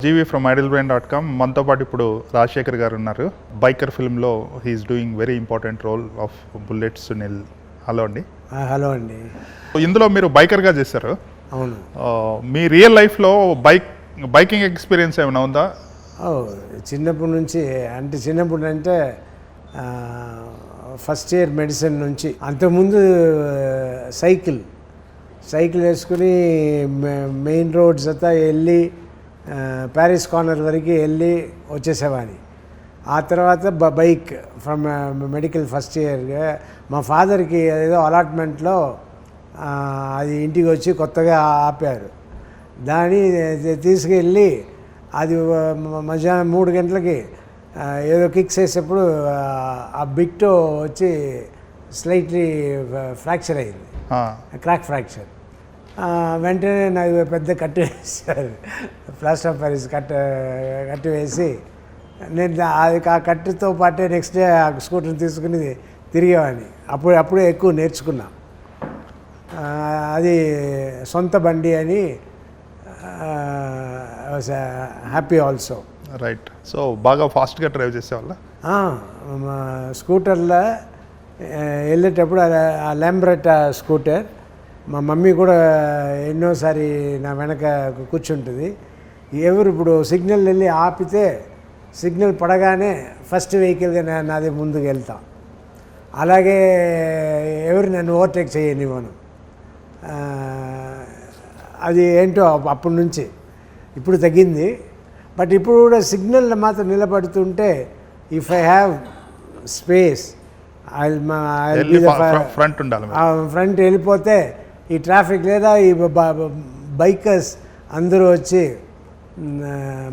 G V from idlebrain.com. మనతో పాటు ఇప్పుడు రాజశేఖర్ గారు ఉన్నారు. బైకర్ ఫిల్మ్లో he's doing very important role of bullet Sunil. Hello అండి. హలో అండి. ఇందులో మీరు బైకర్గా చేశారు. అవును. మీ రియల్ లైఫ్లో బైకింగ్ ఎక్స్పీరియన్స్ ఏమైనా ఉందా? చిన్నప్పటి నుంచి అంటే ఫస్ట్ ఇయర్ మెడిసిన్ నుంచి. అంతకుముందు సైకిల్ వేసుకుని మెయిన్ రోడ్స్ అంతా వెళ్ళి ప్యారిస్ కార్నర్ వరకు వెళ్ళి వచ్చేసేవాడిని. ఆ తర్వాత బైక్ ఫ్రమ్ మెడికల్ ఫస్ట్ ఇయర్గా మా ఫాదర్కి ఏదో అలాట్మెంట్లో అది ఇంటికి వచ్చి కొత్తగా ఆపారు. దాన్ని తీసుకెళ్ళి అది మధ్యాహ్నం 3 గంటలకి ఏదో కిక్స్ వేసేప్పుడు ఆ బిట్టో వచ్చి స్లైట్లీ ఫ్రాక్చర్ అయింది, క్రాక్ ఫ్రాక్చర్. వెంటనే నాకు పెద్ద కట్టు వేసారు, ప్లాస్టర్ ఆఫ్ ప్యారిస్ కట్టు వేసి నేను అది ఆ కట్టుతో పాటే నెక్స్ట్ డే ఆ స్కూటర్ని తీసుకుని తిరిగేవాడిని. అప్పుడే ఎక్కువ నేర్చుకున్నా. అది సొంత బండి అని హ్యాపీ ఆల్సో. రైట్. సో బాగా ఫాస్ట్గా డ్రైవ్ చేసేవాళ్ళ? స్కూటర్లో వెళ్ళేటప్పుడు ఆ ల్యాంబ్రెటా స్కూటర్, మా మమ్మీ కూడా ఎన్నోసారి నా వెనక కూర్చుంటుంది. ఇప్పుడు సిగ్నల్ వెళ్ళి ఆపితే సిగ్నల్ పడగానే ఫస్ట్ వెహికల్గా నాది ముందుకు వెళ్తా. అలాగే ఎవరు నన్ను ఓవర్టేక్ చేయని మనం. అది ఏంటో అప్పటి నుంచి ఇప్పుడు తగ్గింది. బట్ ఇప్పుడు కూడా సిగ్నల్ మాత్రం నిలబడుతుంటే if I have space front ఉండాలి. ఫ్రంట్ వెళ్ళిపోతే ఈ ట్రాఫిక్ లేదా ఈ బైకర్స్ అందరూ వచ్చి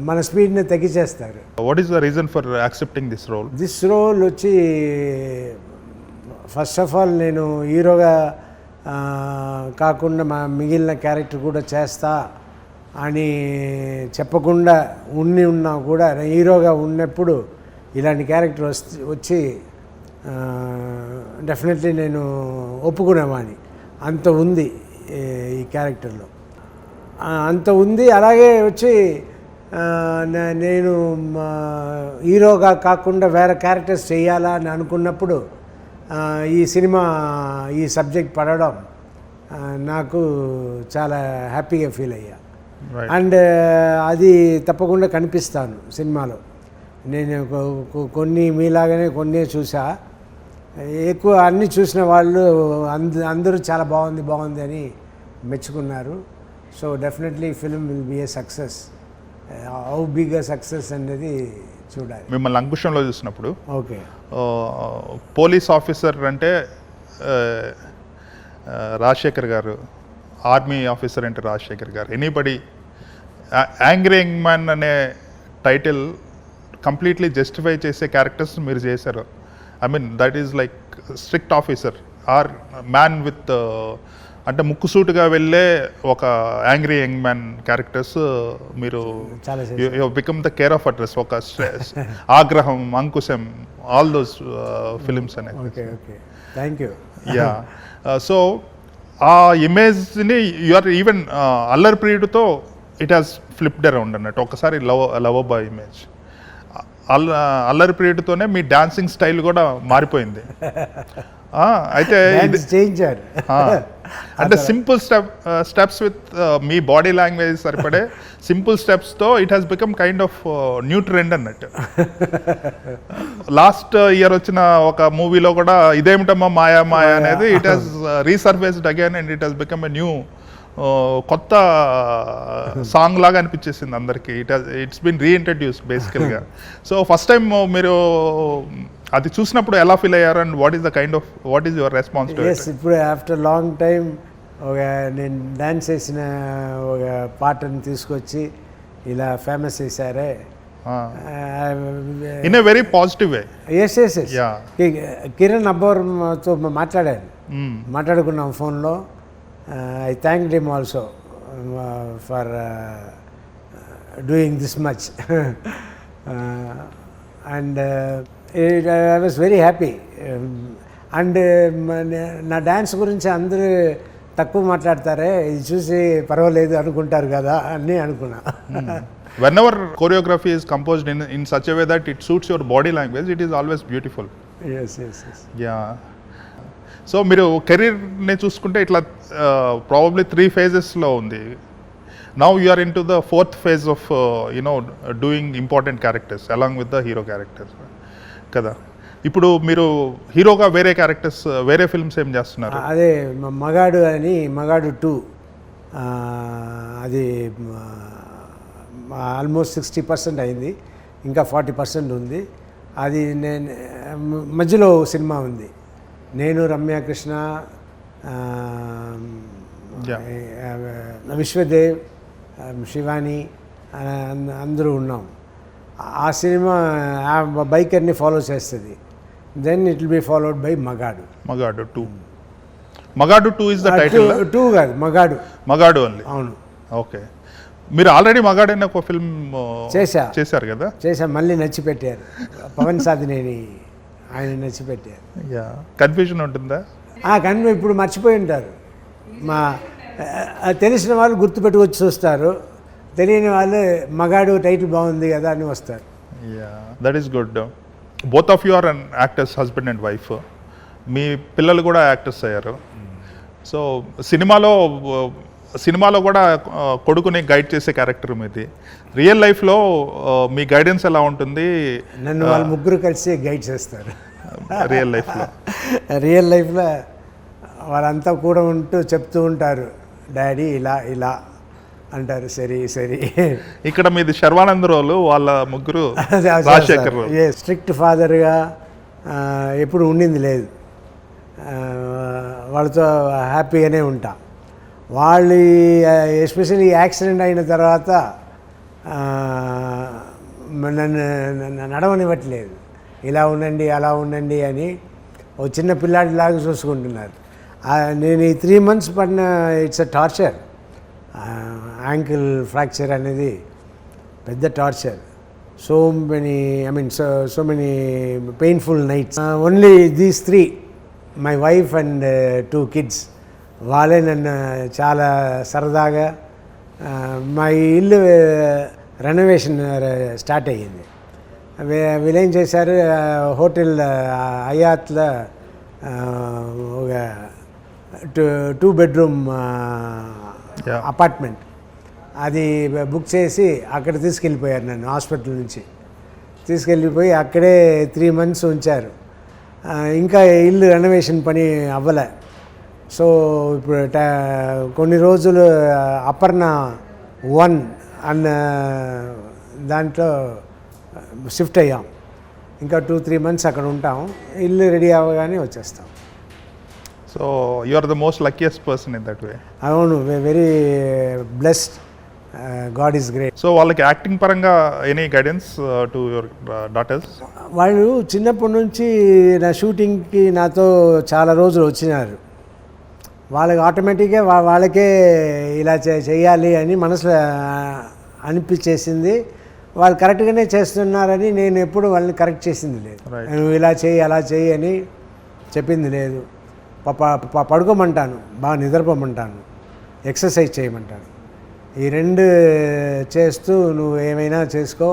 మన స్పీడ్ని తగ్గించేస్తారు. What is the reason for accepting this role వచ్చి ఫస్ట్ ఆఫ్ ఆల్ నేను హీరోగా కాకుండా మిగిలిన క్యారెక్టర్ కూడా చేస్తా అని చెప్పకుండా ఉన్నా కూడా హీరోగా ఉన్నప్పుడు ఇలాంటి క్యారెక్టర్ వచ్చి డెఫినెట్లీ నేను ఒప్పుకునేవాడిని. అంత ఉంది ఈ క్యారెక్టర్లో, అంత ఉంది. అలాగే వచ్చి నేను హీరోగా కాకుండా వేరే క్యారెక్టర్స్ చేయాలా అని అనుకున్నప్పుడు ఈ సినిమా ఈ సబ్జెక్ట్ పడడం నాకు చాలా హ్యాపీగా ఫీల్ అయ్యా. అండ్ అది తప్పకుండా కనిపిస్తాను సినిమాలో. నేను కొన్ని మీలాగానే కొన్ని చూసా. ఎక్కువ అన్నీ చూసిన వాళ్ళు అందరూ చాలా బాగుంది అని మెచ్చుకున్నారు. So definitely film will be a success. How big a success అనేది చూడాలి. మిమ్మల్ని అంకుశంలో చూసినప్పుడు ఓకే, పోలీస్ ఆఫీసర్ అంటే రాజశేఖర్ గారు, ఆర్మీ ఆఫీసర్ అంటే Rajasekhar garu, anybody angry young man అనే టైటిల్ కంప్లీట్లీ జస్టిఫై చేసే క్యారెక్టర్స్ మీరు చేశారు. I mean that is like strict officer or man with అంటే ముక్కుసూటుగా వెళ్ళే ఒక యాంగ్రీ యంగ్ మ్యాన్ క్యారెక్టర్స్ మీరు become the care of address. ఒక Aagraham, Ankusam, all those films అనేది. Thank you. యా. సో ఆ ఇమేజ్ని యూఆర్ ఈవెన్ అల్లరి ప్రియుడితో ఇట్ హాస్ ఫ్లిప్డ్ అరౌండ్ అన్నట్టు. ఒకసారి లవ్ బాయ్ ఇమేజ్ అల్లరి పీరియడ్తోనే మీ డాన్సింగ్ స్టైల్ కూడా మారిపోయింది. అయితే అంటే సింపుల్ స్టెప్స్ విత్ మీ బాడీ లాంగ్వేజ్ సరిపడే సింపుల్ స్టెప్స్తో it has become kind of new trend అన్నట్టు. లాస్ట్ ఇయర్ వచ్చిన ఒక మూవీలో కూడా ఇదేమిటమ్మా మాయా అనేది it has resurfaced again and it has become a new కొత్త సాంగ్ లాగా అనిపించేసింది అందరికీ. ఇట్స్ బీన్ రీఇంట్రడ్యూస్డ్ బేసికల్గా. సో ఫస్ట్ టైం మీరు అది చూసినప్పుడు ఎలా ఫీల్ అయ్యారు and what is your response to it? ఇప్పుడు ఆఫ్టర్ లాంగ్ టైం నేను డాన్స్ చేసిన ఒక పాటను తీసుకొచ్చి ఇలా ఫేమస్ చేశారే in a very positive way. Yes. Kiran అబ్బోర్తో మాట్లాడుకున్నాం ఫోన్లో. I thanked him also for doing this much and I was very happy. And నా డ్యాన్స్ గురించి అందరూ తక్కువ మాట్లాడతారే, ఇది చూసి పర్వాలేదు అనుకుంటారు కదా అని అనుకున్నా. whenever choreography is composed in such a way that it suits your body language, it is always beautiful. yes, yes, yes. Yeah so మీరు కెరీర్ని చూసుకుంటే ఇట్లా ప్రాబబ్లీ 3 phases-లో ఉంది. Now you are in to the 4th phase of doing important characters along with the hero characters కదా. ఇప్పుడు మీరు హీరోగా వేరే క్యారెక్టర్స్ వేరే ఫిల్మ్స్ ఏం చేస్తున్నారు? అదే మగాడు అని మగాడు 2 అది ఆల్మోస్ట్ 60% అయింది, ఇంకా 40% ఉంది. అది నేను మధ్యలో సినిమా ఉంది, నేను రమ్యాకృష్ణ, విశ్వదేవ్, శివాని అందరూ ఉన్నాం. ఆ సినిమా బైకర్ని ఫాలో చేస్తుంది. Then it will be followed by Magadu. Magadu 2. మగాడు 2 ఇస్ ద టైటిల్? 2 కాదు, మగాడు ఓన్లీ. అవును. ఓకే. మీరు ఆల్రెడీ మగాడు అనే ఒక ఫిల్మ్ చేశారు కదా? చేశా, మళ్ళీ నచ్చిపెట్టారు. పవన్ సాధినేని ఆయన నచ్చిపెట్టారు. యా, కన్ఫ్యూజన్ ఉంటుందా? కానీ ఇప్పుడు మర్చిపోయి ఉంటారు. మా తెలిసిన వాళ్ళు గుర్తుపెట్టుకొచ్చి చూస్తారు, తెలియని వాళ్ళు మగాడు టైటిల్ బాగుంది కదా అని వస్తారు. Yeah, that is good. Both of you are an actors, husband and wife. మీ పిల్లలు కూడా యాక్టర్స్ అయ్యారు. సో సినిమాలో కూడా కొడుకుని గైడ్ చేసే క్యారెక్టర్ మీది. రియల్ లైఫ్లో మీ గైడెన్స్ ఎలా ఉంటుంది? నన్ను వాళ్ళు ముగ్గురు కలిసి గైడ్ చేస్తారు. రియల్ లైఫ్లో వాళ్ళంతా కూడా ఉంటూ చెప్తూ ఉంటారు, డాడీ ఇలా అంటారు. సరే. ఇక్కడ మీది శర్వానంద్ రోలు, వాళ్ళ ముగ్గురు రాజశేఖర్. స్ట్రిక్ట్ ఫాదర్గా ఎప్పుడు ఉండింది లేదు. వాళ్ళతో హ్యాపీగానే ఉంటా. వాళ్ళు ఎస్పెషల్లీ యాక్సిడెంట్ అయిన తర్వాత నన్ను నడవనివ్వట్లేదు. ఇలా ఉండండి అలా ఉండండి అని ఒక చిన్న పిల్లాడిలాగా చూసుకుంటున్నారు. నేను ఈ 3 months పడిన it's a torture. Ankle fracture అనేది పెద్ద torture. So many painful nights. Only these 3, my wife and 2 kids, వాళ్ళే నన్ను చాలా సరదాగా. మా ఇల్లు రెనోవేషన్ స్టార్ట్ అయ్యింది. వీళ్ళేం చేశారు, హోటల్ హయాత్లో ఒక 2 bedroom అపార్ట్మెంట్ అది బుక్ చేసి అక్కడ తీసుకెళ్ళిపోయారు. నన్ను హాస్పిటల్ నుంచి తీసుకెళ్ళిపోయి అక్కడే 3 months ఉంచారు. ఇంకా ఇల్లు రెనోవేషన్ పని అవ్వలే. సో ఇప్పుడు కొన్ని రోజులు అపర్ణ 1 అన్న దాంట్లో షిఫ్ట్ అయ్యాం. ఇంకా 2-3 months అక్కడ ఉంటాం. ఇల్లు రెడీ అవ్వగానే వచ్చేస్తాం. So you are the most luckiest person in that way. అవును, very blessed. God is great. So వాళ్ళకి యాక్టింగ్ పరంగా any guidance to your daughters? వాళ్ళు చిన్నప్పటి నుంచి నా షూటింగ్కి నాతో చాలా రోజులు వచ్చినారు. వాళ్ళకి ఆటోమేటిక్గా వాళ్ళకే ఇలా చేయాలి అని మనసులో అనిపించేసింది. వాళ్ళు కరెక్ట్గానే చేస్తున్నారని నేను ఎప్పుడు వాళ్ళని కరెక్ట్ చేసింది లేదు. నువ్వు ఇలా చేయి అలా చేయి అని చెప్పింది లేదు. పడుకోమంటాను, బాగా నిద్రపోమంటాను, ఎక్సర్సైజ్ చేయమంటాను. ఈ 2 చేస్తూ నువ్వు ఏమైనా చేసుకో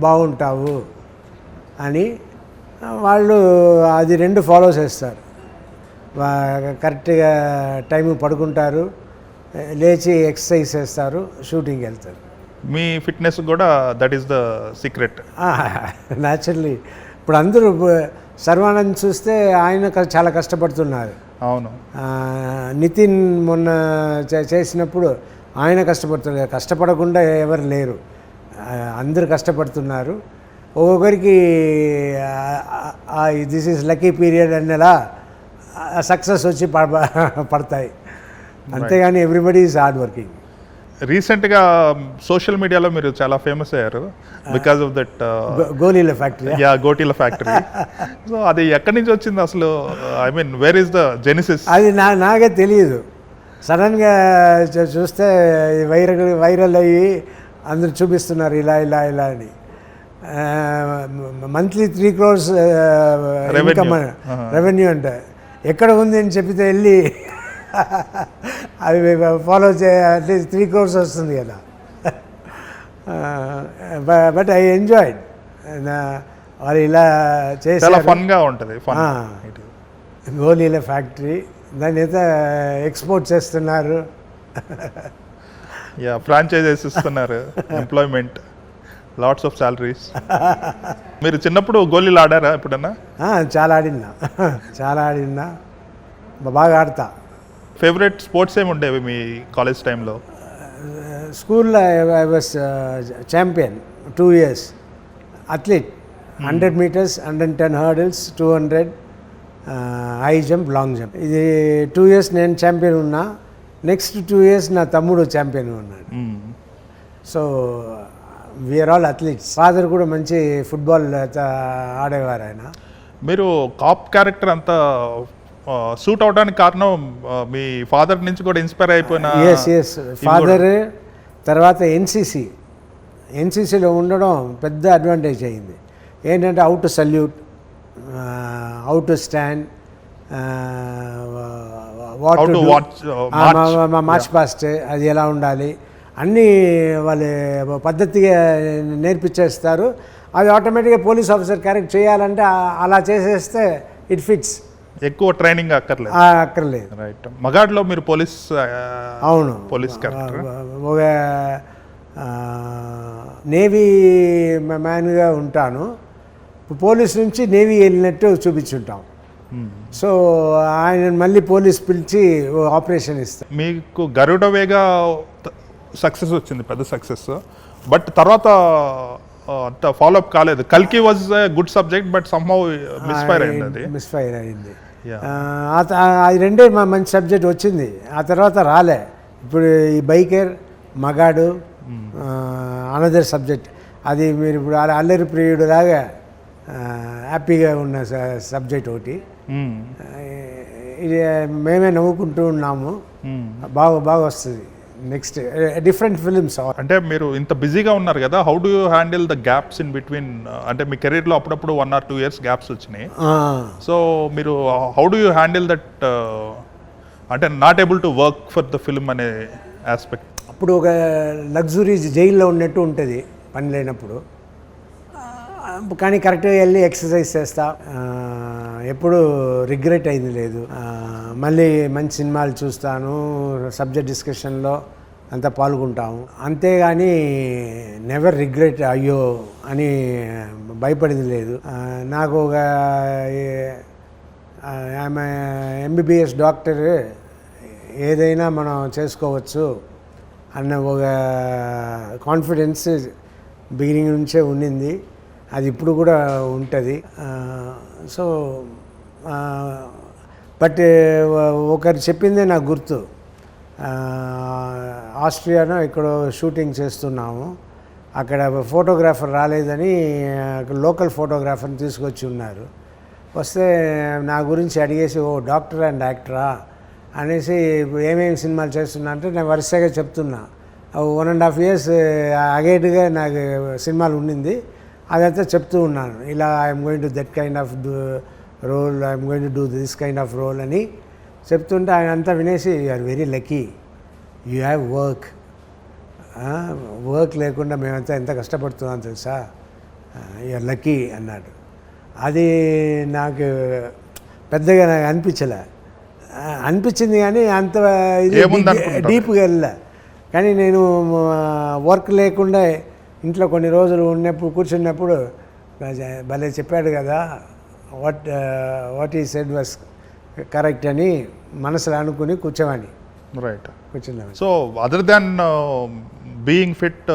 బాగుంటావు అని వాళ్ళు అది 2 ఫాలో చేస్తారు. కరెక్ట్గా టైం పడుకుంటారు, లేచి ఎక్సర్సైజ్ చేస్తారు, షూటింగ్కి వెళ్తారు. మీ ఫిట్నెస్ కూడా that is the secret. Naturally ఇప్పుడు అందరూ సర్వానంద్ చూస్తే ఆయన చాలా కష్టపడుతున్నారు. అవును. నితిన్ మొన్న చేసినప్పుడు ఆయన కష్టపడుతున్నారు. కష్టపడకుండా ఎవరు లేరు, అందరూ కష్టపడుతున్నారు. ఒక్కొక్కరికి దిస్ ఈజ్ లక్కీ పీరియడ్ అనేలా సక్సెస్ వచ్చి పడతాయి. అంతేగాని ఎవ్రీబడి ఈజ్ హార్డ్ వర్కింగ్. రీసెంట్గా సోషల్ మీడియాలో మీరు చాలా ఫేమస్ అయ్యారు బికాస్ ఆఫ్ దట్ గోలీల ఫ్యాక్టరీ. గోటీల ఫ్యాక్టరీ. సో అది ఎక్కడి నుంచి వచ్చింది అసలు? I mean where is the genesis? అది నాకే తెలియదు. సడన్గా చూస్తే వైరల్ అయ్యి అందరు చూపిస్తున్నారు ఇలా అని. మంత్లీ 3 crores ఇన్కమ్ రెవెన్యూ అంటే ఎక్కడ ఉంది అని చెప్పితే వెళ్ళి అవి ఫాలో అట్లీస్ట్ 3 crores వస్తుంది కదా. But I enjoyed. వాళ్ళు ఇలా చాలా చేశారు. ఫన్గా ఉంటుంది. ఫన్ గోళీల ఫ్యాక్టరీ దాన్ని అయితే ఎక్స్పోర్ట్ చేస్తున్నారు. యా, ఫ్రాంచైజెస్ ఇస్తున్నారు, ఎంప్లాయ్మెంట్, లాట్స్ ఆఫ్ సాలరీస్. మీరు చిన్నప్పుడు గోళీలు ఆడారా ఎప్పుడన్నా? చాలా ఆడినా బాగా ఆడతా. ఫేవరెట్ స్పోర్ట్స్ ఏమి ఉండేవి మీ కాలేజ్ టైంలో? స్కూల్లో I was champion 2 years, athlete. 100 meters, 110 hurdles, 200 high jump, long jump. ఇది 2 years నేను ఛాంపియన్ ఉన్నా. నెక్స్ట్ 2 years నా తమ్ముడు ఛాంపియన్ ఉన్నాడు. So we are all athletes. Father కూడా మంచి ఫుట్బాల్ ఆడేవారు ఆయన. మీరు కాప్ క్యారెక్టర్ అంతా సూట్ అవడానికి కారణం మీ ఫాదర్ నుంచి కూడా ఇన్స్పైర్ అయిపోయిన? Yes father. తర్వాత ఎన్సీసీలో ఉండడం పెద్ద అడ్వాంటేజ్ అయింది. ఏంటంటే how to salute, how to stand, march past అది ఎలా ఉండాలి అన్నీ వాళ్ళు పద్ధతిగా నేర్పించేస్తారు. అది ఆటోమేటిక్గా పోలీస్ ఆఫీసర్ క్యారెక్ట్ చేయాలంటే అలా చేసేస్తే ఇట్ ఫిట్స్. ఎక్కువ ట్రైనింగ్ అక్కర్లేదు. రైట్. మగాడ్లో మీరు పోలీస్? అవును, పోలీస్ క్యారెక్టర్. ఒక నేవీ మ్యాన్గా ఉంటాను. పోలీస్ నుంచి నేవీ వెళ్ళినట్టు చూపించుంటాం. సో ఆయన మళ్ళీ పోలీస్ పిలిచి ఆపరేషన్ ఇస్తాం. మీకు గరుడవేగా సక్సెస్ వచ్చింది, పెద్ద సక్సెస్. బట్ తర్వాత అంత ఫాలోఅప్ కాలేదు. కల్కి was good subject but somehow misfire అయింది. అది రెండే మంచి సబ్జెక్ట్ వచ్చింది. ఆ తర్వాత రాలే. ఇప్పుడు ఈ బైకర్, మగాడు, అనదర్ సబ్జెక్ట్. అది మీరు ఇప్పుడు అల్లరి ప్రియుడు లాగా హ్యాపీగా ఉన్న సబ్జెక్ట్ ఒకటి. ఇది మేమే నవ్వుకుంటూ ఉన్నాము. బాగా వస్తుంది. Next different films. అంటే మీరు ఇంత బిజీగా ఉన్నారు కదా, how do you handle the gaps in between? అంటే మీ కెరీర్లో అప్పుడప్పుడు 1 or 2 years గ్యాప్స్ వచ్చినాయి. సో మీరు how do you handle that, అంటే not able to work for the film అనే ఆస్పెక్ట్? అప్పుడు ఒక లగ్జరీ జైల్లో ఉన్నట్టు ఉంటుంది పని లేనప్పుడు. కానీ కరెక్ట్గా వెళ్ళి ఎక్సర్సైజ్ చేస్తా. ఎప్పుడు రిగ్రెట్ అయింది లేదు. మళ్ళీ మంచి సినిమాలు చూస్తాను, సబ్జెక్ట్ డిస్కషన్లో అంతా పాల్గొంటాము. అంతేగాని నెవర్ రిగ్రెట్ అయ్యో అని భయపడింది లేదు. నాకు ఒక ఆమె ఎంబీబీఎస్ డాక్టర్, ఏదైనా మనం చేసుకోవచ్చు అన్న ఒక కాన్ఫిడెన్స్ బిగినింగ్ నుంచే ఉండింది. అది ఇప్పుడు కూడా ఉంటుంది. సో బట్ ఒకరు చెప్పిందే నాకు గుర్తు. ఆస్ట్రియాలో ఇక్కడ షూటింగ్ చేస్తున్నాము. అక్కడ ఫోటోగ్రాఫర్ రాలేదని లోకల్ ఫోటోగ్రాఫర్ని తీసుకొచ్చి ఉన్నారు. వస్తే నా గురించి అడిగేసి, ఓ డాక్టర్ అండ్ యాక్టరా అనేసి ఏమేమి సినిమాలు చేస్తున్నా అంటే నేను వరుసగా చెప్తున్నా. 1.5 years అగైడ్గా నాకు సినిమాలు ఉండింది. అదంతా చెప్తూ ఉన్నాను. ఇలా I'm going to that kind of role, I'm going to do this kind of role అని చెప్తుంటే ఆయన అంతా వినేసి, you are very lucky, you have work లేకుండా మేమంతా ఎంత కష్టపడుతున్నాం తెలుసా, యు ఆర్ లక్కీ అన్నాడు. అది నాకు పెద్దగా నాకు అనిపించింది కానీ అంత ఇది డీప్గా వెళ్ళా. కానీ నేను వర్క్ లేకుండా ఇంట్లో కొన్ని రోజులు ఉన్నప్పుడు కూర్చున్నప్పుడు భలే చెప్పాడు కదా, వాట్ ఈ సెడ్ వాస్ కరెక్ట్ అని మనసులో అనుకుని కూర్చోవాడిని. రైట్. కూర్చున్నాను. So other than being fit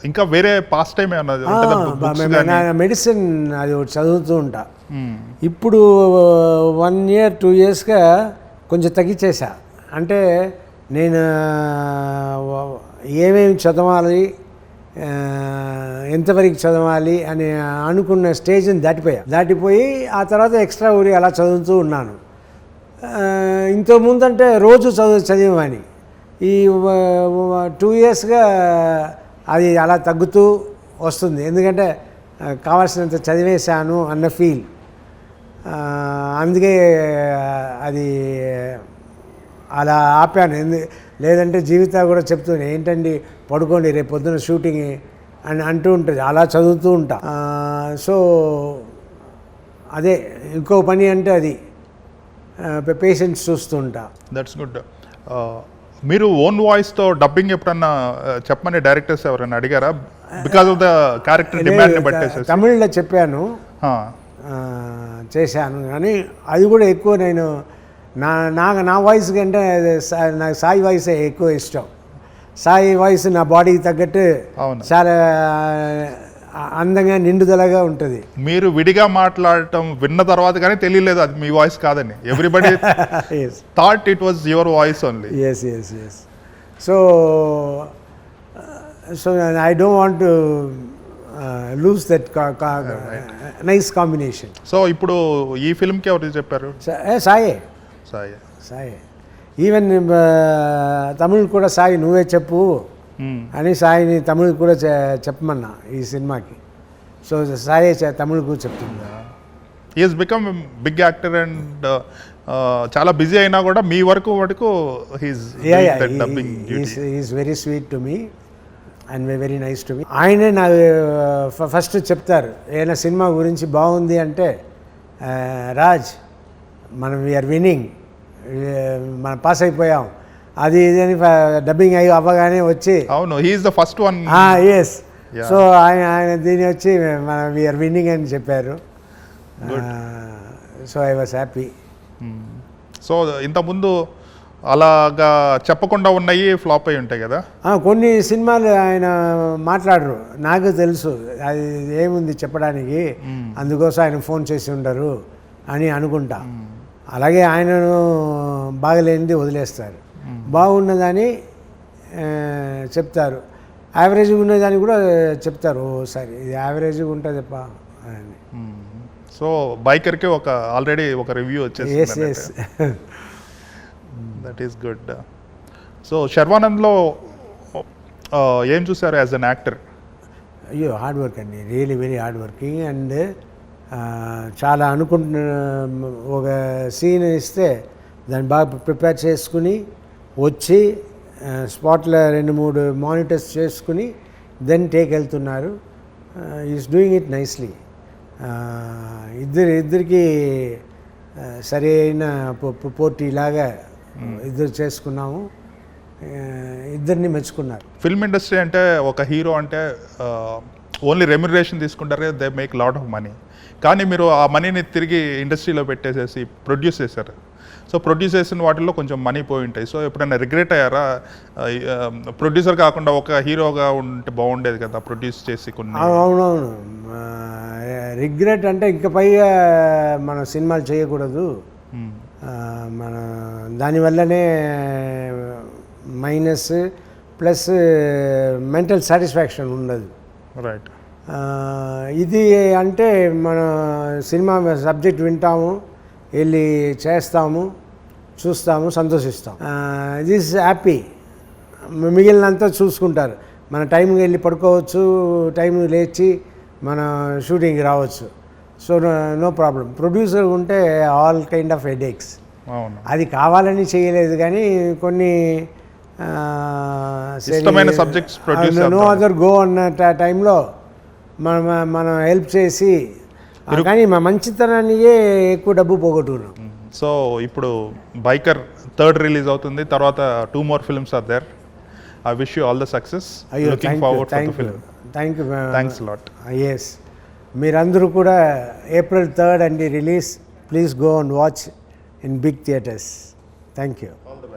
ఇంకా వేరే పాస్ట్ టైం మెడిసిన్ అది చదువుతూ ఉంటా. ఇప్పుడు 1 year 2 yearsగా కొంచెం తగ్గించేసా. అంటే నేను ఏమేమి చదవాలి, ఎంతవరకు చదవాలి అని అనుకున్న స్టేజ్ని దాటిపోయి ఆ తర్వాత ఎక్స్ట్రా ఊరి అలా చదువుతూ ఉన్నాను. ఇంతకుముందంటే రోజు చదివేవాడిని. ఈ 2 yearsగా అది అలా తగ్గుతూ వస్తుంది. ఎందుకంటే కావాల్సినంత చదివేశాను అన్న ఫీల్. అందుకే అది అలా ఆపాను. లేదంటే జీవిత కూడా చెప్తూనే, ఏంటండి పడుకోండి, రేపు పొద్దున షూటింగ్ అని అంటూ ఉంటుంది, అలా చదువుతూ ఉంటా. సో అదే ఇంకో పని అంటే అది పేషెంట్స్ చూస్తూ ఉంటా. That's good. మీరు ఓన్ వాయిస్తో డబ్బింగ్ ఎప్పుడన్నా చెప్పమని డైరెక్టర్స్ ఎవరైనా అడిగారా? బికాస్ ఆఫ్ ద క్యారెక్టర్ డిమాండ్ని బట్టేసేసి. తమిళ్లో చెప్పాను, చేశాను, కానీ అది కూడా ఎక్కువ నేను నా వాయిస్ కంటే నాకు సాయి వాయిసే ఎక్కువ ఇష్టం. సాయి వాయిస్ నా బాడీకి తగ్గట్టు చాలా అందంగా నిండుదలగా ఉంటుంది. మీరు విడిగా మాట్లాడటం విన్న తర్వాత కానీ తెలియలేదు అది మీ వాయిస్ కాదని. Everybody thought it was your voice only. Yes yes yes. So I don't want to lose that nice combination. So ఇప్పుడు ఈ ఫిల్మ్కి ఎవరు చెప్పారు? సాయే. సాయి. సాయే. ఈవెన్ తమిళ్ కూడా సాయి నువ్వే చెప్పు అని సాయిని తమిళ్ కూడా చెప్పమన్నా ఈ సినిమాకి. సో సాయే తమిళకు చెప్తుంది. Is become big actor and చాలా బిజీ అయినా కూడా మీ వరకు is very sweet to me and very nice to me. ఆయనే నాకు ఫస్ట్ చెప్తారు ఏదైనా సినిమా గురించి బాగుంది అంటే, రాజ్ మనం వీఆర్ విన్నింగ్, మనం పాస్ అయిపోయాం, అది ఇది అని డబ్బింగ్ అవ్వగానే వచ్చి, అవును he's the first one. Yes. So ఆయన దీని వచ్చి మన వీఆర్ విన్నింగ్ అని చెప్పారు. So I was happy. So ఇంతకుముందు అలాగా చెప్పకుండా ఉన్నాయి ఫ్లాప్ అయి ఉంటాయి కదా. కొన్ని సినిమాలు ఆయన మాట్లాడరు, నాకు తెలుసు అది ఏముంది చెప్పడానికి, అందుకోసం ఆయన ఫోన్ చేసి ఉండరు అని అనుకుంటా. అలాగే ఆయనను బాగలేనిది వదిలేస్తారు, బాగున్నదని చెప్తారు, యావరేజ్గా ఉన్నదాన్ని కూడా చెప్తారు. సరే ఇది యావరేజ్గా ఉంటుంది తప్ప అని. సో బైకర్కి ఆల్రెడీ ఒక రివ్యూ వచ్చేసి. Yes. That is good. So శర్వానంద్లో ఏం చూసారు యాజ్ అన్ యాక్టర్? అయ్యో హార్డ్ వర్క్ అండి, really very hard working. And చాలా ఒక సీన్ ఇస్తే దాన్ని బాగా ప్రిపేర్ చేసుకుని వచ్చి స్పాట్లో 2-3 మానిటర్స్ చేసుకుని దెన్ టేక్ వెళ్తున్నారు. Is doing it nicely. ఇద్దరికి సరి అయిన పోటీలాగా ఇద్దరు చేసుకున్నాము, ఇద్దరిని మెచ్చుకున్నారు. ఫిల్మ్ ఇండస్ట్రీ అంటే ఒక హీరో అంటే ఓన్లీ రెమ్యునరేషన్ తీసుకుంటారు, they make lot of money. కానీ మీరు ఆ మనీని తిరిగి ఇండస్ట్రీలో పెట్టేసేసి ప్రొడ్యూస్ చేశారు. సో ప్రొడ్యూస్ చేసిన వాటిల్లో కొంచెం మనీ పోయి ఉంటాయి. సో ఎప్పుడైనా రిగ్రెట్ అయ్యారా? ప్రొడ్యూసర్ కాకుండా ఒక హీరోగా ఉంటే బాగుండేది కదా ప్రొడ్యూస్ చేసి కొన్ని. అవునవును, రిగ్రెట్ అంటే ఇంక పైగా మన సినిమాలు చేయకూడదు, మన దానివల్లనే మైనస్ ప్లస్ మెంటల్ సాటిస్ఫాక్షన్ ఉండదు. రైట్. ఇది అంటే మన సినిమా సబ్జెక్ట్ వింటాము, వెళ్ళి చేస్తాము, చూస్తాము, సంతోషిస్తాం. This happy. మిగిలినంతా చూసుకుంటారు. మన టైంకి వెళ్ళి పడుకోవచ్చు, టైంకి లేచి మన షూటింగ్కి రావచ్చు. So no problem. ప్రొడ్యూసర్ ఉంటే ఆల్ కైండ్ ఆఫ్ హెడేక్స్. అది కావాలని చేయలేదు కానీ కొన్ని నో అదర్ గో అన్న టైంలో మనం హెల్ప్ చేసి, కానీ మా మంచితనానికే ఎక్కువ డబ్బు పోగొట్టుకున్నాం. సో ఇప్పుడు బైకర్ 3rd రిలీజ్ అవుతుంది, తర్వాత 2 more films are there. I wish you all the success. Looking forward for the film. Thank you. Thanks a lot. Yes. మీరందరూ కూడా April 3rd అండి release. Please go and watch in big theatres. Thank you.